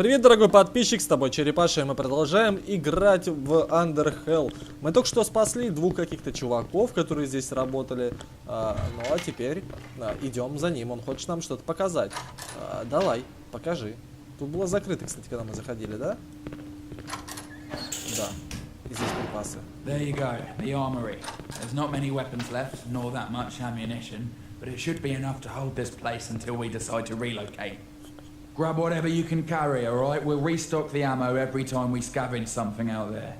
Привет, дорогой подписчик, с тобой Черепаша, и мы продолжаем играть в Underhell. Мы только что спасли двух каких-то чуваков, которые здесь работали. Ну а теперь идем за ним, он хочет нам что-то показать. Давай, покажи. Тут было закрыто, кстати, когда мы заходили, да? Да. И здесь припасы. There you go, the armory. There's not many weapons left, nor that much ammunition, but it should be enough to hold this place until we decide to relocate. Grab whatever you can carry, alright? We'll restock the ammo every time we scavenge something out there.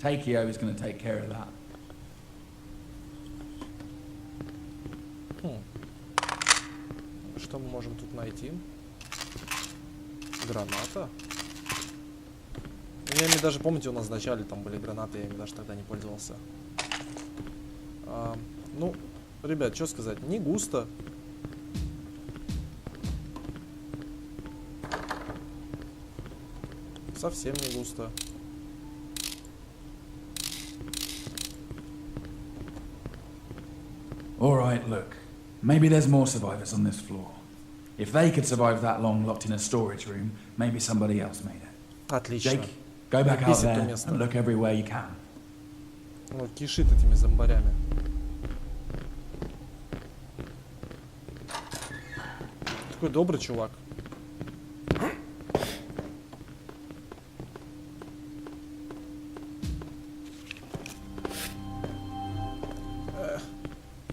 Takeo is going to take care of that. Что мы можем тут найти? Граната. Я ими даже, помните, у нас вначале там были гранаты, я ими даже тогда не пользовался. Ну, ребят, что сказать, не густо. Совсем не густо. Alright, look. Maybe there's more survivors on this floor. If they could survive that long locked in a storage room, maybe somebody else made it. Отлично. Jake, go back out there and look everywhere you can. Вот кишит этими зомбарями. Такой добрый чувак.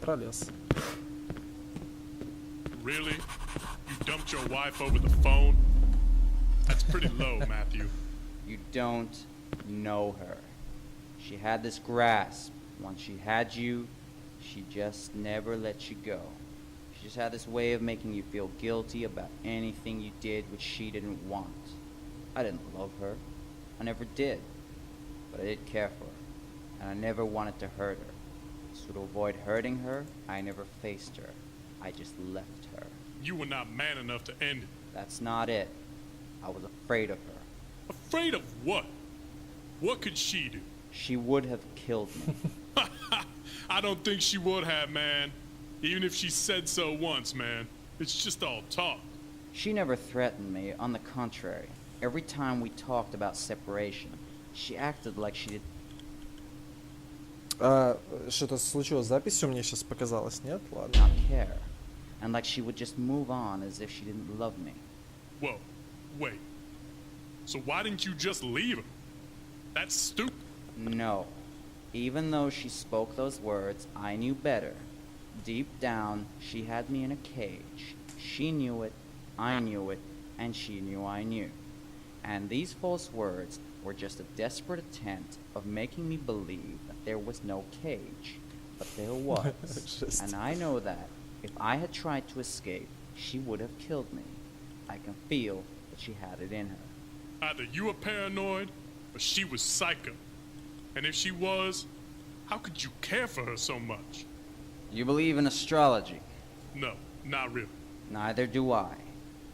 Пролез. Really? You dumped your wife over the phone? That's pretty low, Matthew. You don't know her. She had this grasp. Once she had you, she just never let you go. She just had this way of making you feel guilty about anything you did which she didn't want. I didn't love her. I never did. But I did care for her. And I never wanted to hurt her. So to avoid hurting her, I never faced her. I just left her. You were not man enough to end it. That's not it. I was afraid of her. Afraid of what? What could she do? She would have killed me. I don't think she would have, man. Even if she said so once, man. It's just all talk. She never threatened me. On the contrary. Every time we talked about separation, she acted like she did. Что-то случилось с записью, мне сейчас показалось, нет? Ладно. Not care. And like she would just move on as if she didn't love me. Whoa, wait. So why didn't you just leave her? That's stupid. No. Even though she spoke those words, I knew better. Deep down, she had me in a cage. She knew it, I knew it, and she knew I knew. And these false words were just a desperate attempt of making me believe that there was no cage. But there was. And I know that if I had tried to escape, she would have killed me. I can feel that she had it in her. Either you were paranoid, or she was psycho. And if she was, how could you care for her so much? You believe in astrology? No, not really. Neither do I.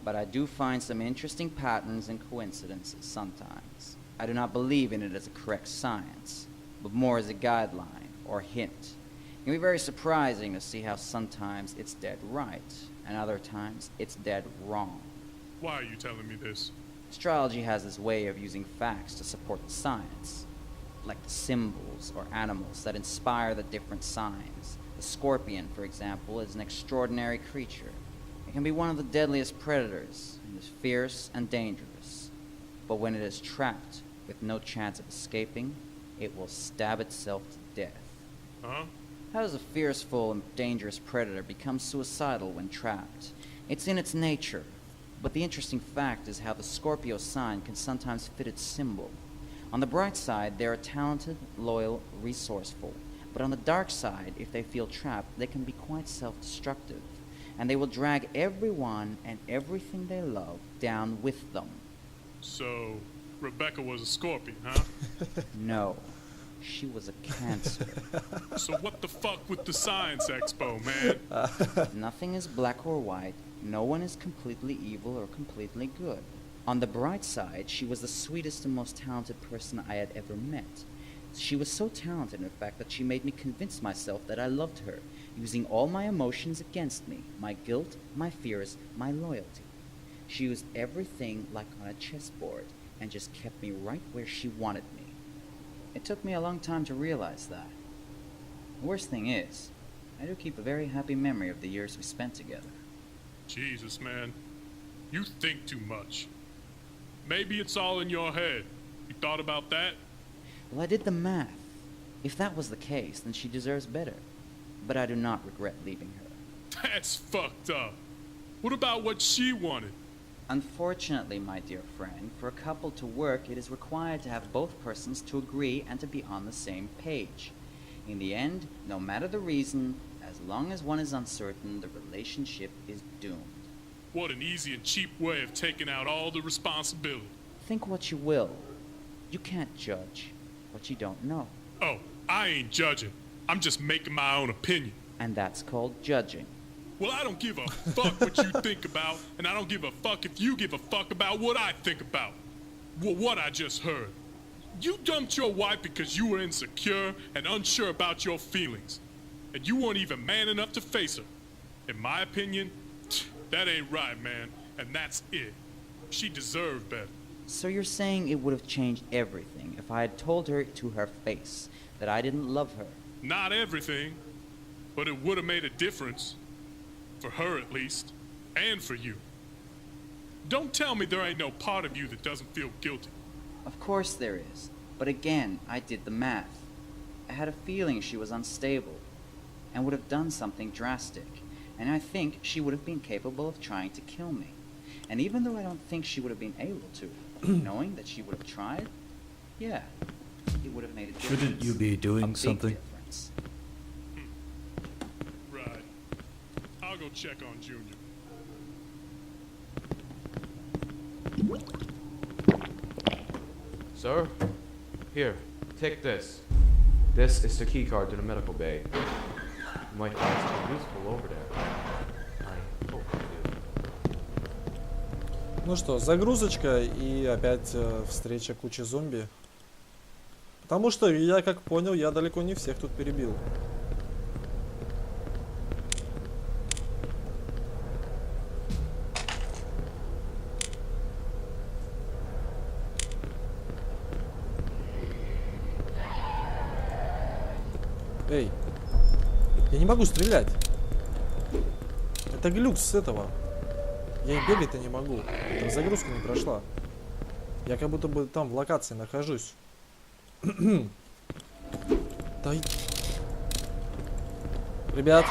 But I do find some interesting patterns and coincidences sometimes. I do not believe in it as a correct science, but more as a guideline or hint. It can be very surprising to see how sometimes it's dead right, and other times it's dead wrong. Why are you telling me this? Astrology has this way of using facts to support the science, like the symbols or animals that inspire the different signs. The scorpion, for example, is an extraordinary creature. It can be one of the deadliest predators, and is fierce and dangerous. But when it is trapped, with no chance of escaping, it will stab itself to death. Huh? How does a fearful and dangerous predator become suicidal when trapped? It's in its nature. But the interesting fact is how the Scorpio sign can sometimes fit its symbol. On the bright side, they are talented, loyal, resourceful. But on the dark side, if they feel trapped, they can be quite self-destructive. And they will drag everyone and everything they love down with them. So, Rebecca was a scorpion, huh? No, she was a Cancer. So what the fuck with the science expo, man? Nothing is black or white. No one is completely evil or completely good. On the bright side, she was the sweetest and most talented person I had ever met. She was so talented, in fact, that she made me convince myself that I loved her, using all my emotions against me, my guilt, my fears, my loyalty. She used everything like on a chessboard and just kept me right where she wanted me. It took me a long time to realize that. The worst thing is, I do keep a very happy memory of the years we spent together. Jesus, man. You think too much. Maybe it's all in your head. You thought about that? Well, I did the math. If that was the case, then she deserves better. But I do not regret leaving her. That's fucked up. What about what she wanted? Unfortunately, my dear friend, for a couple to work, it is required to have both persons to agree and to be on the same page. In the end, no matter the reason, as long as one is uncertain, the relationship is doomed. What an easy and cheap way of taking out all the responsibility. Think what you will. You can't judge what you don't know. Oh, I ain't judging. I'm just making my own opinion. And that's called judging. Well, I don't give a fuck what you think about, and I don't give a fuck if you give a fuck about what I think about. Well, what I just heard. You dumped your wife because you were insecure and unsure about your feelings. And you weren't even man enough to face her. In my opinion, that ain't right, man. And that's it. She deserved better. So you're saying it would have changed everything if I had told her to her face that I didn't love her? Not everything, but it would have made a difference. For her, at least. And for you. Don't tell me there ain't no part of you that doesn't feel guilty. Of course there is. But again, I did the math. I had a feeling she was unstable and would have done something drastic. And I think she would have been capable of trying to kill me. And even though I don't think she would have been able to, knowing that she would have tried, yeah, it would have made a difference. Shouldn't you be doing something? Difference. Right. I'll go check on Junior. Sir? Here, take this. This is the key card to the medical bay. You might find something useful over there. I hope you do. Ну что, загрузочка и опять встреча кучи зомби. Потому что, я как понял, я далеко не всех тут перебил. Эй, я не могу стрелять. Это глюк с этого. Я и бегать-то не могу. Там загрузка не прошла. Я как будто бы там в локации нахожусь. Дай. Ребят,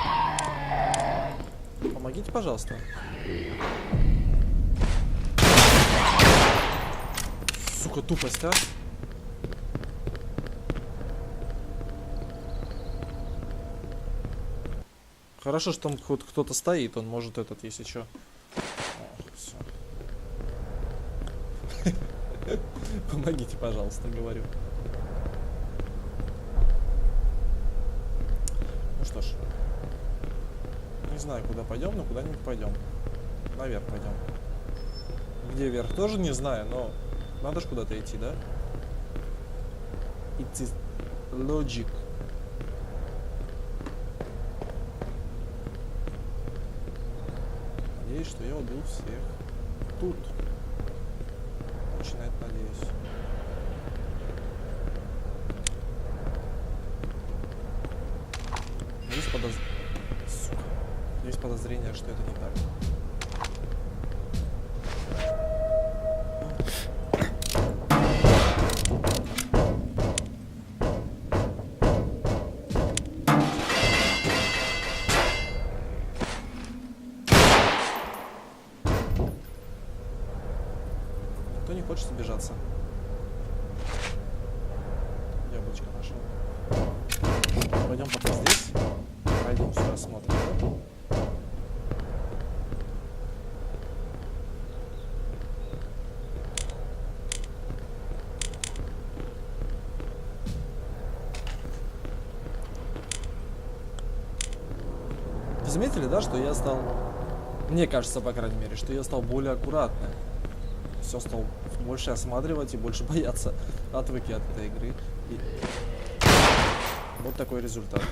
помогите, пожалуйста. Сука, тупость, а. Хорошо, что там хоть кто-то стоит, он может этот, если что. Помогите, пожалуйста, говорю. Ну что ж. Не знаю, куда пойдем, но куда-нибудь пойдем. Наверх пойдем. Где вверх, тоже не знаю, но надо же куда-то идти, да? It's logic. Надеюсь, что я убил всех. Тут. Очень на это надеюсь. Есть подозрение, что это не так. Кто не хочет сбежаться? Яблочко нашел. Пойдем пока здесь. Пойдем сюда, смотрим, да? Вы заметили, да, что я стал, мне кажется, по крайней мере, что я стал более аккуратным. Все стал больше осматривать и больше бояться. Отвык от этой игры. И вот такой результат.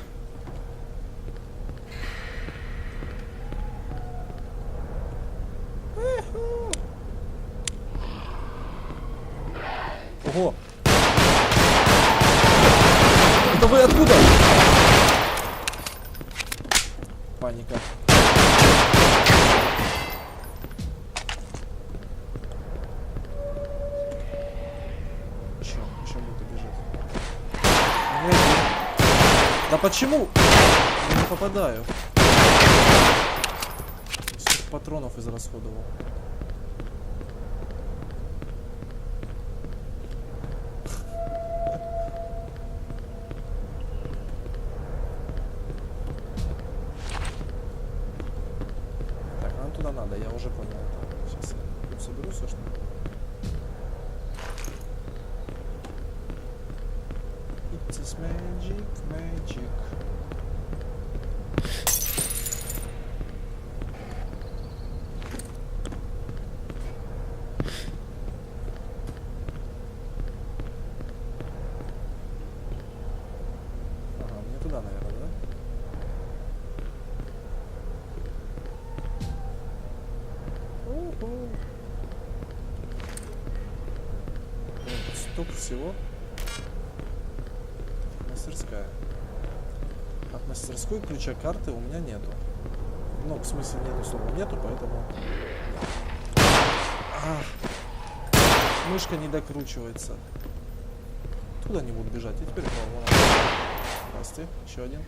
вы откуда? Паника. Почему ты бежит? Да почему? Я не попадаю. Сколько патронов израсходовал. Так, нам туда надо, я уже понял. Сейчас я соберу все, что... It's magic, magic. Ага, мне туда, наверное, да? Уху. Столько всего. Мастерская. От мастерской ключа карты у меня нету. Ну, в смысле, нету слова нету, поэтому... Мышка не докручивается. Туда не будут бежать. И теперь вон. Здрасте. Еще один.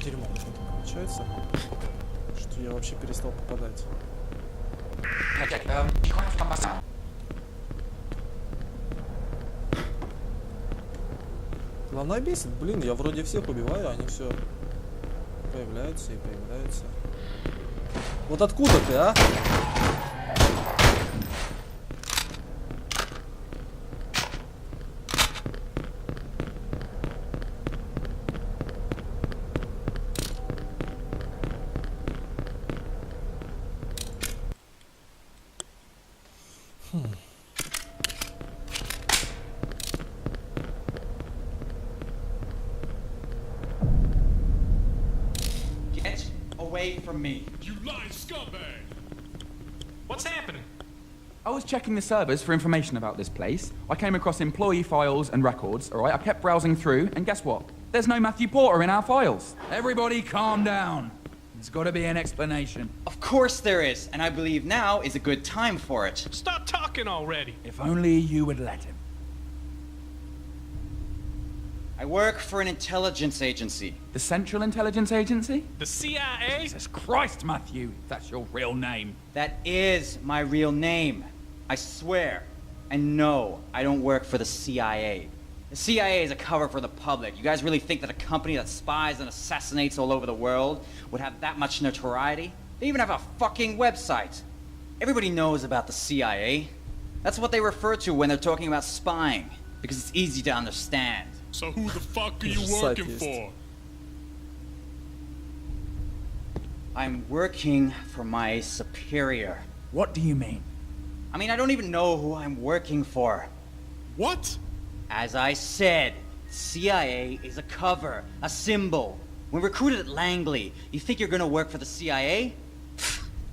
Дерьмо какое-то получается, что я вообще перестал попадать. Главное бесит, блин, я вроде всех убиваю, они все появляются и появляются. Вот откуда ты, а? Get away from me. You lying scumbag! What's happening? I was checking the servers for information about this place. I came across employee files and records, all right? I kept browsing through, and guess what? There's no Matthew Porter in our files. Everybody calm down. There's got to be an explanation. Of course there is, and I believe now is a good time for it. Stop talking already. If only you would let him. I work for an intelligence agency. The Central Intelligence Agency? The CIA? Jesus Christ, Matthew, if that's your real name. That is my real name. I swear. And no, I don't work for the CIA. The CIA is a cover for the public. You guys really think that a company that spies and assassinates all over the world would have that much notoriety? They even have a fucking website. Everybody knows about the CIA. That's what they refer to when they're talking about spying, because it's easy to understand. So who the fuck are you working for? I'm working for my superior. What do you mean? I mean, I don't even know who I'm working for. What? As I said, CIA is a cover, a symbol. When recruited at Langley, you think you're gonna work for the CIA?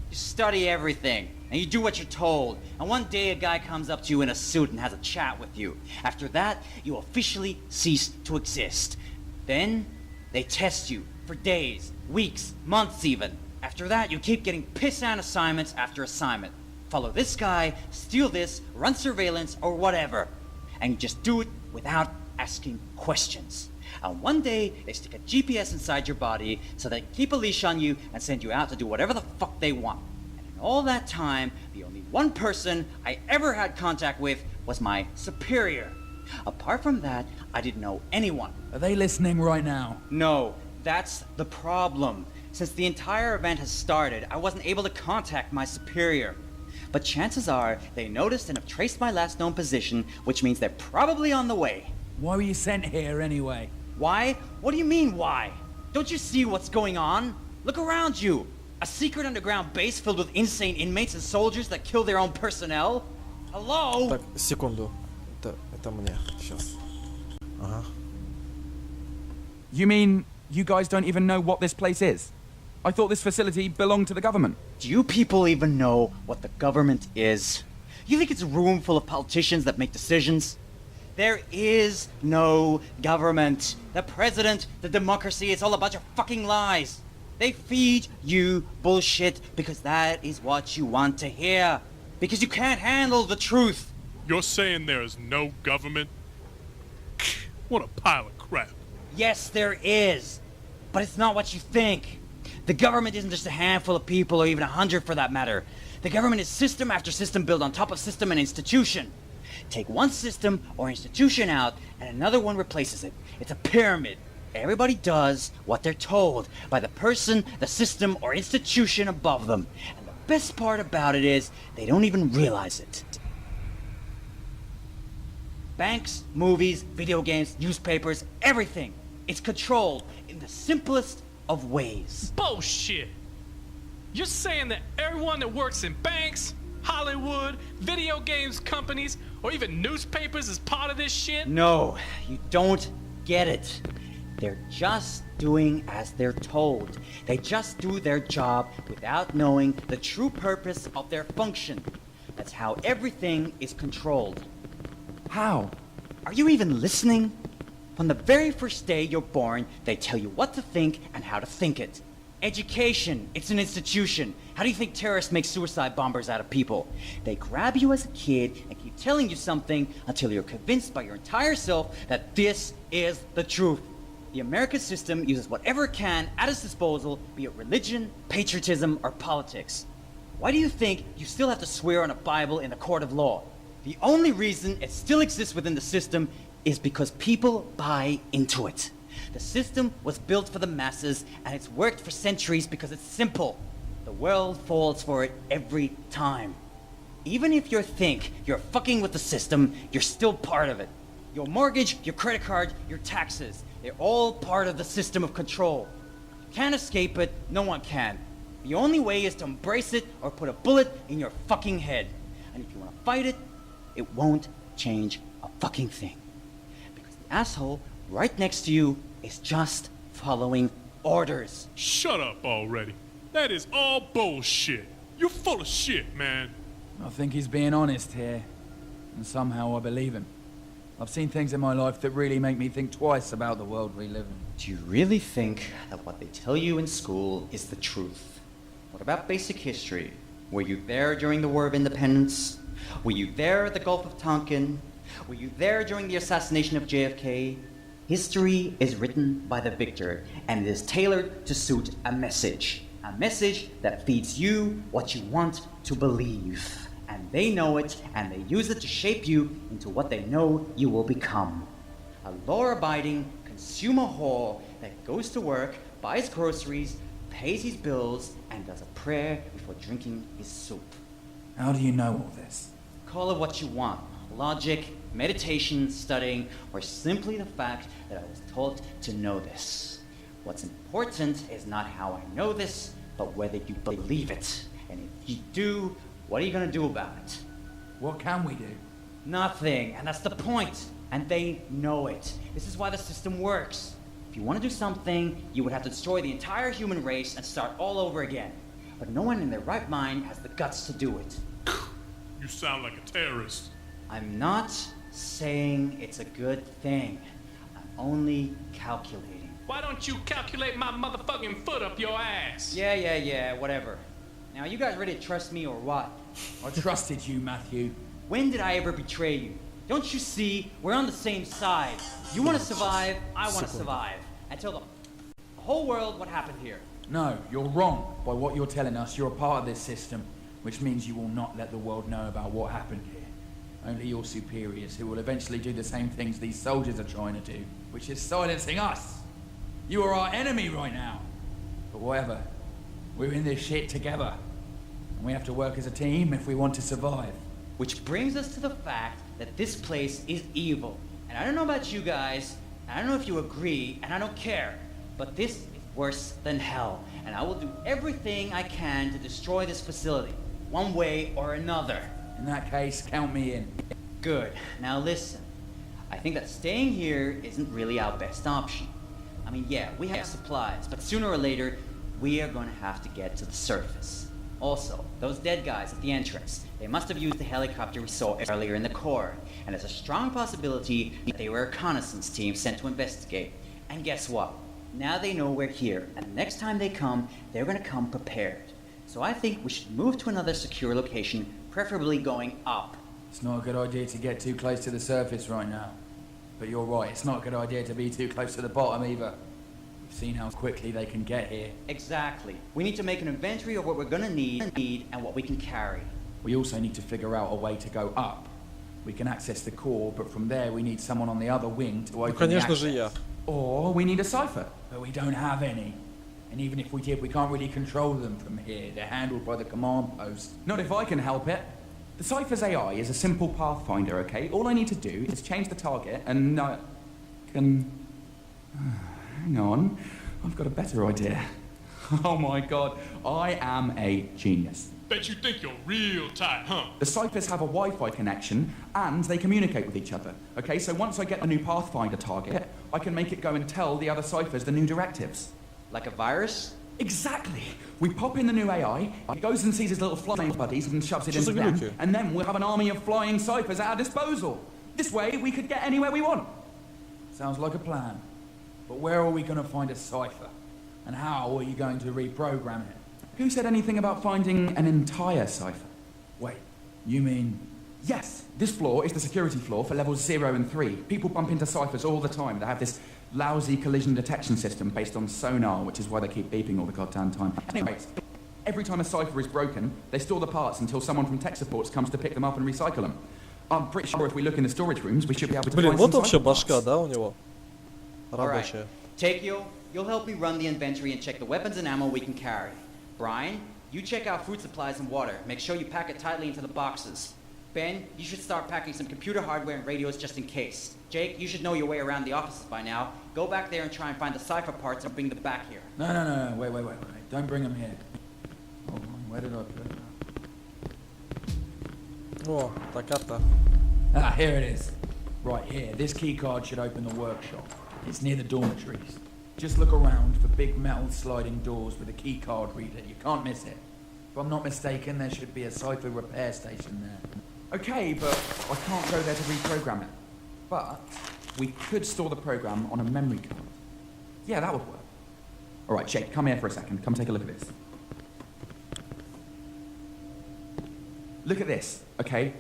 You study everything, and you do what you're told. And one day a guy comes up to you in a suit and has a chat with you. After that, you officially cease to exist. Then, they test you for days, weeks, months even. After that, you keep getting piss-down assignments after assignment. Follow this guy, steal this, run surveillance, or whatever. And you just do it without asking questions. And one day, they stick a GPS inside your body so they keep a leash on you and send you out to do whatever the fuck they want. And in all that time, the only one person I ever had contact with was my superior. Apart from that, I didn't know anyone. Are they listening right now? No, that's the problem. Since the entire event has started, I wasn't able to contact my superior. But chances are, they noticed and have traced my last known position, which means they're probably on the way. Why were you sent here anyway? Why? What do you mean, why? Don't you see what's going on? Look around you. A secret underground base filled with insane inmates and soldiers that kill their own personnel? Hello? Так, секунду. Это мне. Сейчас. Ага. You mean you guys don't even know what this place is? I thought this facility belonged to the government. Do you people even know what the government is? You think it's a room full of politicians that make decisions? There is no government. The president, the democracy, it's all a bunch of fucking lies. They feed you bullshit because that is what you want to hear. Because you can't handle the truth. You're saying there is no government? What a pile of crap. Yes, there is. But it's not what you think. The government isn't just a handful of people, or even 100 for that matter. The government is system after system built on top of system and institution. Take one system or institution out, and another one replaces it. It's a pyramid. Everybody does what they're told by the person, the system, or institution above them. And the best part about it is, they don't even realize it. Banks, movies, video games, newspapers, everything. It's controlled in the simplest of ways. Bullshit. You're saying that everyone that works in banks, Hollywood, video games companies, or even newspapers is part of this shit? No, you don't get it. They're just doing as they're told. They just do their job without knowing the true purpose of their function. That's how everything is controlled. How? Are you even listening? From the very first day you're born, they tell you what to think and how to think it. Education, it's an institution. How do you think terrorists make suicide bombers out of people? They grab you as a kid and keep telling you something until you're convinced by your entire self that this is the truth. The American system uses whatever it can at its disposal, be it religion, patriotism, or politics. Why do you think you still have to swear on a Bible in a court of law? The only reason it still exists within the system is because people buy into it. The system was built for the masses, and it's worked for centuries because it's simple. The world falls for it every time. Even if you think you're fucking with the system, you're still part of it. Your mortgage, your credit card, your taxes, they're all part of the system of control. You can't escape it, no one can. The only way is to embrace it or put a bullet in your fucking head. And if you want to fight it, it won't change a fucking thing. Because the asshole right next to you is just following orders. Shut up already. That is all bullshit. You're full of shit, man. I think he's being honest here. And somehow I believe him. I've seen things in my life that really make me think twice about the world we live in. Do you really think that what they tell you in school is the truth? What about basic history? Were you there during the War of Independence? Were you there at the Gulf of Tonkin? Were you there during the assassination of JFK? History is written by the victor, and it is tailored to suit a message. A message that feeds you what you want to believe. And they know it, and they use it to shape you into what they know you will become. A law-abiding consumer whore that goes to work, buys groceries, pays his bills, and does a prayer before drinking his soup. How do you know all this? Call it what you want. Logic, meditation, studying, or simply the fact that I was taught to know this. What's important is not how I know this, but whether you believe it. And if you do, what are you gonna do about it? What can we do? Nothing, and that's the point. And they know it. This is why the system works. If you want to do something, you would have to destroy the entire human race and start all over again. But no one in their right mind has the guts to do it. You sound like a terrorist. I'm not saying it's a good thing. I'm only calculating. Why don't you calculate my motherfucking foot up your ass? Yeah, whatever. Now, you guys ready to trust me or what? I trusted you, Matthew. When did I ever betray you? Don't you see? We're on the same side. You want to survive, I want to survive. And tell the whole world what happened here. No, you're wrong. By what you're telling us, you're a part of this system, which means you will not let the world know about what happened here. Only your superiors, who will eventually do the same things these soldiers are trying to do, which is silencing us. You are our enemy right now. But whatever, we're in this shit together. And we have to work as a team if we want to survive. Which brings us to the fact that this place is evil. And I don't know about you guys, and I don't know if you agree, and I don't care, but this is worse than hell. And I will do everything I can to destroy this facility, one way or another. In that case, count me in. Good. Now listen. I think that staying here isn't really our best option. I mean, yeah, we have supplies, but sooner or later, we are going to have to get to the surface. Also, those dead guys at the entrance, they must have used the helicopter we saw earlier in the core, and there's a strong possibility that they were a reconnaissance team sent to investigate. And guess what? Now they know we're here, and the next time they come, they're going to come prepared. So I think we should move to another secure location, preferably going up. It's not a good idea to get too close to the surface right now. But you're right, it's not a good idea to be too close to the bottom either. We've seen how quickly they can get here. Exactly. We need to make an inventory of what we're gonna need and what we can carry. We also need to figure out a way to go up. We can access the core, but from there we need someone on the other wing to Ну, open the конечно access. же, я. Or we need a cipher, but we don't have any. And even if we did, we can't really control them from here. They're handled by the command post. Not if I can help it. The Cypher's AI is a simple pathfinder, okay? All I need to do is change the target and hang on. I've got a better idea. Oh my god, I am a genius. Bet you think you're real tight, huh? The Cyphers have a Wi-Fi connection and they communicate with each other. Okay, so once I get a new Pathfinder target, I can make it go and tell the other Cyphers the new directives. Like a virus? Exactly. We pop in the new AI, it goes and sees his little flying buddies and shoves it Just into a them, glitch. and then we'll have an army of flying Cyphers at our disposal. This way, we could get anywhere we want. Sounds like a plan. But where are we going to find a Cypher? And how are you going to reprogram it? Who said anything about finding an entire Cypher? Wait, you mean... Yes, this floor is the security floor for levels 0 and 3. People bump into Cyphers all the time. They have this lousy collision detection system based on sonar, which is why they keep beeping all the goddamn time. Anyways, every time a Cypher is broken, they store the parts until someone from tech supports comes to pick them up and recycle them. I'm pretty sure if we look in the storage rooms, we should be able to Блин, find вот some вообще Cypher башка, parts. да, у него? Alright. Рабочая. Takeo, you'll help me run the inventory and check the weapons and ammo we can carry. Brian, you check out food supplies and water. Make sure you pack it tightly into the boxes. Ben, you should start packing some computer hardware and radios just in case. Jake, you should know your way around the offices by now. Go back there and try and find the Cypher parts and bring them back here. No, wait. Don't bring them here. Hold on, where did I put it? О, та карта. Ah, here it is. Right here, this key card should open the workshop. It's near the dormitories. Just look around for big metal sliding doors with a key card reader. You can't miss it. If I'm not mistaken, there should be a Cypher repair station there. Okay, but I can't go there to reprogram it. But we could store the program on a memory card. Yeah, that would work. All right, Jake, come here for a second. Come take a look at this. Look at this, okay?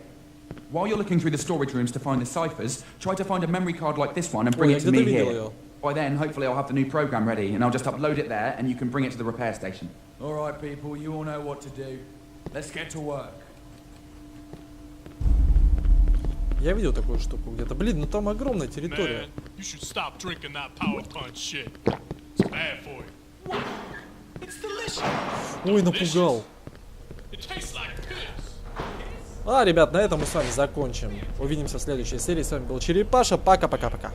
While you're looking through the storage rooms to find the ciphers, try to find a memory card like this one and bring Ой, я it to где-то me видел here. ее. By then, hopefully I'll have the new program ready, and I'll just upload it there, and you can bring it to the repair station. All right, people, you all know what to do. Let's get to work. Я видел такую штуку где-то. Блин, ну там огромная территория. Man, you should stop drinking that power punch shit. It's bad for you. What? It's delicious. Ой, напугал. It tastes like piss. А, ребят, на этом мы с вами закончим. Увидимся в следующей серии. С вами был Черепаша. Пока-пока-пока.